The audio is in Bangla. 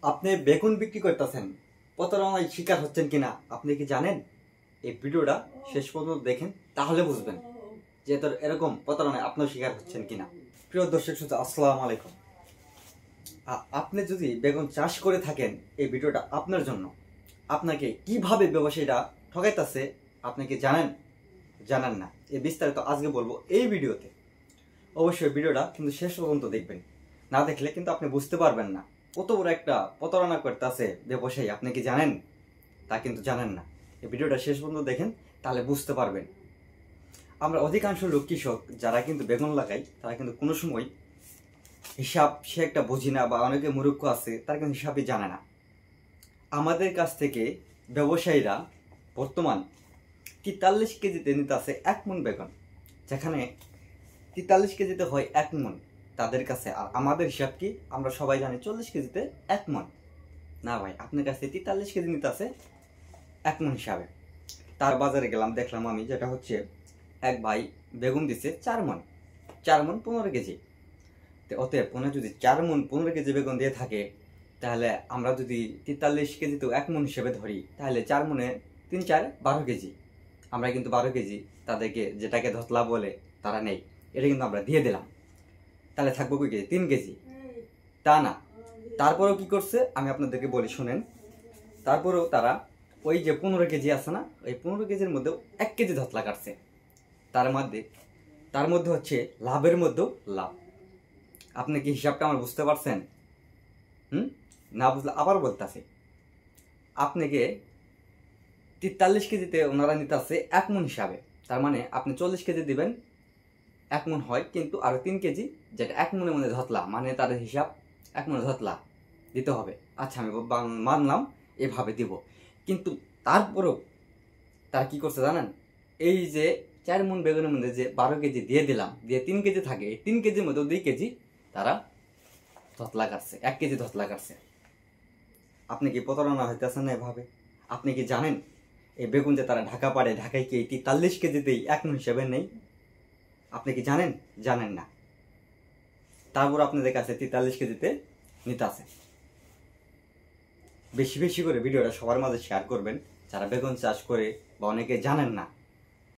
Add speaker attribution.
Speaker 1: আপনি বেগুন বিক্রি করতেছেন, প্রতারণায় শিকার হচ্ছেন কিনা আপনি কি জানেন? এই ভিডিওটা শেষ পর্যন্ত দেখেন, তাহলে বুঝবেন যে এরকম প্রতারণায় আপনার শিকার হচ্ছেন কিনা। প্রিয় দর্শক শ্রোতা, আসসালামু আলাইকুম। আপনি যদি বেগুন চাষ করে থাকেন, এই ভিডিওটা আপনার জন্য। আপনাকে কিভাবে ব্যবসায়ীরা ঠকাইতেছে আপনি কি জানেন? জানেন না? এই বিস্তারিত আজকে বলবো এই ভিডিওতে। অবশ্যই ভিডিওটা কিন্তু শেষ পর্যন্ত দেখবেন, না দেখলে কিন্তু আপনি বুঝতে পারবেন না কত বড় একটা প্রতারণা করতেছে ব্যবসায়ী। আপনি কি জানেন? তা কিন্তু জানেন না। এই ভিডিওটা শেষ পর্যন্ত দেখেন, তাহলে বুঝতে পারবেন। আমরা অধিকাংশ লোক কৃষক যারা কিন্তু বেগুন লাগাই, তারা কিন্তু কোনো সময় হিসাব সে একটা বুঝি না, বা অনেকে মূর্খ আছে তারা কিন্তু হিসাবই জানে না। আমাদের কাছ থেকে ব্যবসায়ীরা বর্তমান 43 কেজিতে নিতে আছে 1 মণ বেগুন, যেখানে 43 কেজিতে হয় 1 মণ তাদের কাছে। আর আমাদের হিসাব কি, আমরা সবাই জানি 40 কেজিতে 1 মণ। না ভাই, আপনার কাছে 43 কেজি নিতে আছে 1 মণ হিসাবে। তার বাজারে গেলাম, দেখলাম আমি যেটা হচ্ছে এক ভাই বেগুন দিচ্ছে 4 মণ, 4 মণ 15 কেজি। তো অতএব ওনার যদি 4 মণ 15 কেজি বেগুন দিয়ে থাকে, তাহলে আমরা যদি 43 কেজিতেও 1 মণ হিসেবে ধরি, তাহলে 4 মণে 3 4 12 কেজি। আমরা কিন্তু 12 কেজি তাদেরকে, যেটাকে ধতলা বলে, তারা নেই, এটা কিন্তু আমরা দিয়ে দিলাম। তাহলে থাকবো কই কেজি? 3 কেজি। তা না, তারপরেও কি করছে আমি আপনাদেরকে বলি, শুনেন। তারপরেও তারা ওই যে 15 কেজি আছে না, ওই 15 কেজির মধ্যেও 1 কেজি ধতলা কাটছে। তার মধ্যে হচ্ছে লাভের মধ্যেও লাভ। আপনি কি হিসাবটা আমার বুঝতে পারছেন? না বুঝলে আবার বলতেছি, আপনাকে 43 কেজিতে ওনারা নিতে আছে 1 মণ হিসাবে। তার মানে আপনি 40 কেজি দিবেন, 1 মণ হয়, কিন্তু আরো 3 কেজি যেটা 1 মণের মধ্যে ধতলা, মানে তার হিসাব 1 মণে ধতলা দিতে হবে। আচ্ছা, আমি মানলাম, এভাবে দিব। কিন্তু তারপরেও তারা কি করছে জানেন? এই যে 4 মণ বেগুনের মধ্যে যে 12 কেজি দিয়ে দিলাম, দিয়ে 3 কেজি থাকে, এই 3 কেজির মধ্যে 2 কেজি তারা ধতলা কাটছে, 1 কেজি ধতলা কাটছে। আপনি কি প্রতারণা হইতেছেন না এভাবে? আপনি কি জানেন এই বেগুন যে তারা ঢাকা পাড়ে, ঢাকায় কি 43 কেজিতেই 1 মণ হিসেবে নেই? আপনি কি জানেন? জানেন না। তারপর আপনাদের কাছে 43 কেজিতে নিতে আছে। বেশি বেশি করে ভিডিওটা সবার মাঝে শেয়ার করবেন, যারা বেগুন চাষ করে বা অনেকে জানেন না।